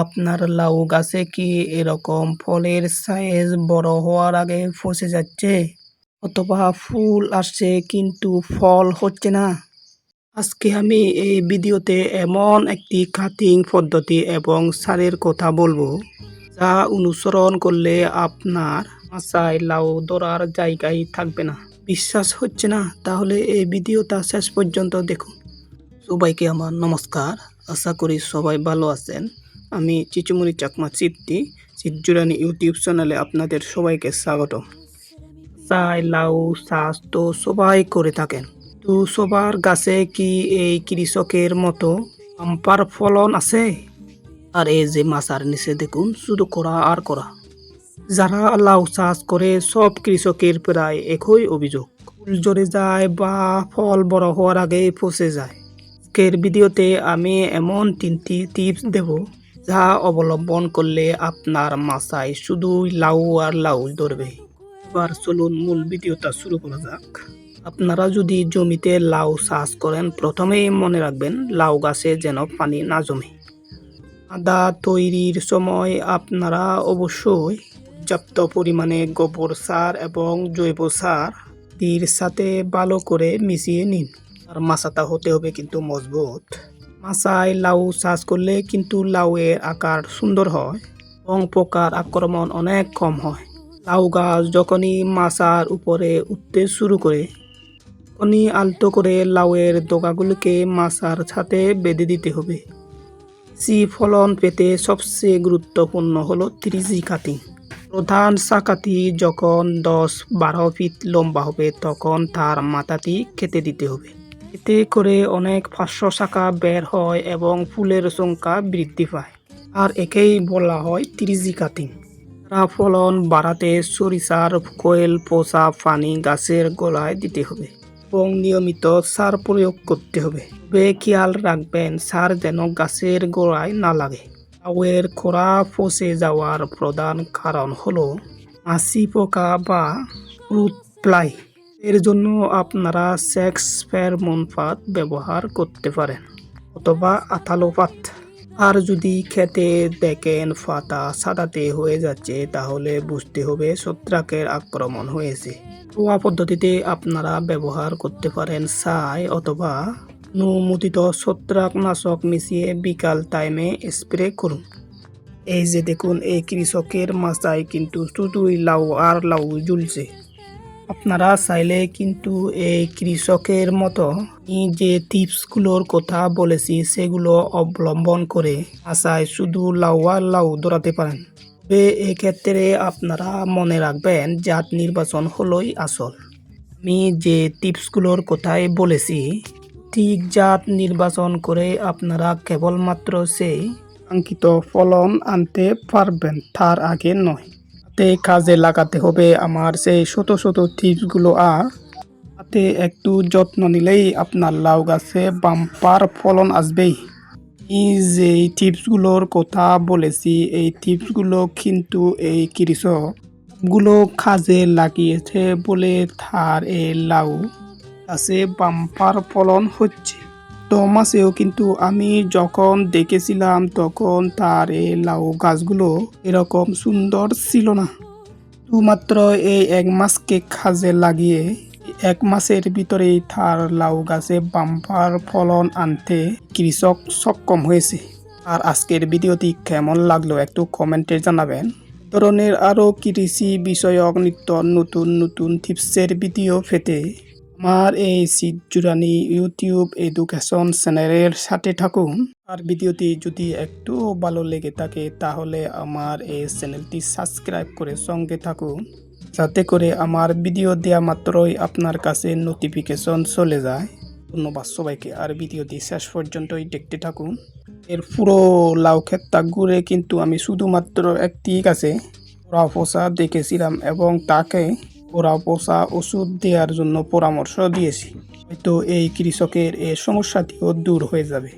আপনার লাউ গাছে কি এরকম ফলের সাইজ বড় হওয়ার আগে ফসে যাচ্ছে? অথবা ফুল আসছে কিন্তু ফল হচ্ছে না? আজকে আমি এই ভিডিওতে এমন একটি কাটিং পদ্ধতি এবং সারের কথা বলবো, যা অনুসরণ করলে আপনার মাচায় লাউ ধরার জায়গায় থাকবে না। বিশ্বাস হচ্ছে না? তাহলে এই ভিডিওটা শেষ পর্যন্ত দেখুন। সবাইকে আমার নমস্কার। আশা করি সবাই ভালো আছেন। আমি চিচুমুনি চাকমা চিত্তি চিৎজুরানি ইউটিউব চ্যানেলে আপনাদের সবাইকে স্বাগত। চাই লাউ চাষ তো সবাই করে থাকেন, তো সবার গাছে কি এই কৃষকের মতো বাম্পার ফলন আছে? আর এই যে মাচার নিচে দেখুন, শুধু করা আর করা। যারা লাউ চাষ করে সব কৃষকের প্রায় একই অভিযোগ, ফুল ঝরে যায় বা ফল বড় হওয়ার আগে পচে যায়। আজকের ভিডিওতে আমি এমন 3টি টিপস দেব, যা অবলম্বন করলে আপনার মাচায় শুধুই লাউ আর লাউ ধরবে। এবার চলুন মূল ভিডিওটা শুরু করা যাক। আপনারা যদি জমিতে লাউ চাষ করেন, প্রথমেই মনে রাখবেন লাউ গাছে যেন পানি না জমে। আদা তৈরির সময় আপনারা অবশ্যই পর্যাপ্ত পরিমাণে গোবর সার এবং জৈব সার এর সাথে ভালো করে মিশিয়ে নিন। আর মাচাটা হতে হবে কিন্তু মজবুত। মাচায় লাউ চাষ করলে কিন্তু লাউয়ের আকার সুন্দর হয় এবং পোকার আক্রমণ অনেক কম হয়। লাউ গাছ যখনই মাচার উপরে উঠতে শুরু করে, তখনই আলতো করে লাউয়ের ডগাগুলোকে মাচার সাথে বেঁধে দিতে হবে। ফলন পেতে সবচেয়ে গুরুত্বপূর্ণ হলো 3G কাটিং। প্রধান শাখাটি যখন 10-12 ফিট লম্বা হবে, তখন তার মাথাটি কেটে দিতে হবে। এতে করে অনেক পার্শ্ব শাখা বের হয় এবং ফুলের সংখ্যা বৃদ্ধি পায়। আর একেই বলা হয় 3G কাটিং। ফলন বাড়াতে সরিষার কোয়েল পচা পানি গাছের গোড়ায় দিতে হবে এবং নিয়মিত সার প্রয়োগ করতে হবে। তবে খেয়াল রাখবেন সার যেন গাছের গোড়ায় না লাগে। লাউয়ের খোরা পচে যাওয়ার প্রধান কারণ হলো মাছি পোকা বা ফ্রুট ফ্লাই। এর জন্য আপনারা সেক্স ফেরোমন ফাঁদ ব্যবহার করতে পারেন অথবা আঠালো ফাঁদ। আর যদি খেতে দেখেন পাতা সাদাতে হয়ে যাচ্ছে, তাহলে বুঝতে হবে ছত্রাকের আক্রমণ হয়েছে। রোয়া পদ্ধতিতে আপনারা ব্যবহার করতে পারেন ছাই অথবা অনুমোদিত ছত্রাকনাশক মিশিয়ে বিকাল টাইমে স্প্রে করুন। এই যে দেখুন, এই কৃষকের মাচায় কিন্তু শুধুই লাউ আর লাউ ঝুলছে। আপনারা চাইলে কিন্তু এই কৃষকের মতো যে টিপসগুলোর কথা বলেছি, সেগুলো অবলম্বন করে আশায় শুধু লাউ আর লাউ ধরাতে পারেন। তবে এক্ষেত্রে আপনারা মনে রাখবেন জাত নির্বাচন হলোই আসল। আমি যে টিপসগুলোর কথাই বলেছি, ঠিক জাত নির্বাচন করে আপনারা কেবলমাত্র সেই কাঙ্ক্ষিত ফলন আনতে পারবেন, তার আগে নয়। কাজে লাগাতে হবে আমার সেই ছোট ছোট টিপসগুলো, আর তাতে একটু যত্ন নিলেই আপনার লাউ গাছে বাম্পার ফলন আসবেই। এই যে টিপসগুলোর কথা বলেছি, এই টিপসগুলো কিন্তু এই কৃষকগুলো কাজে লাগিয়েছে বলে তার এই লাউ গাছে বাম্পার ফলন হচ্ছে। তো মাসেও কিন্তু আমি যখন দেখেছিলাম, তখন তার এই লাউ গাছগুলো এরকম সুন্দর ছিল না। শুধুমাত্র এই 1 মাসকে কাজে লাগিয়ে 1 মাসের ভিতরেই তার লাউ গাছে বাম্পার ফলন আনতে কৃষক সক্ষম হয়েছে। আর আজকের ভিডিওটি কেমন লাগলো একটু কমেন্টে জানাবেন। ধরনের আরও কৃষি বিষয়ক নিত্য নতুন নতুন টিপসের ভিডিও পেতে আমার এই চিৎজুরানি ইউটিউব এডুকেশন চ্যানেলের সাথে থাকুন। আর ভিডিওটি যদি একটু ভালো লেগে থাকে, তাহলে আমার এই চ্যানেলটি সাবস্ক্রাইব করে সঙ্গে থাকুন, যাতে করে আমার ভিডিও দেওয়া মাত্রই আপনার কাছে নোটিফিকেশন চলে যায়। ধন্যবাদ সবাইকে। আর ভিডিওটি শেষ পর্যন্তই দেখতে থাকুন। এর পুরো লাউ ক্ষেতটা ঘুরে কিন্তু আমি শুধুমাত্র একটি গাছে ওরা পোষা দেখেছিলাম এবং তাকে ওরা পোষা ওষুধ দেওয়ার জন্য পরামর্শ দিয়েছি। হয়তো এই কৃষকের এই সমস্যাটিও দূর হয়ে যাবে।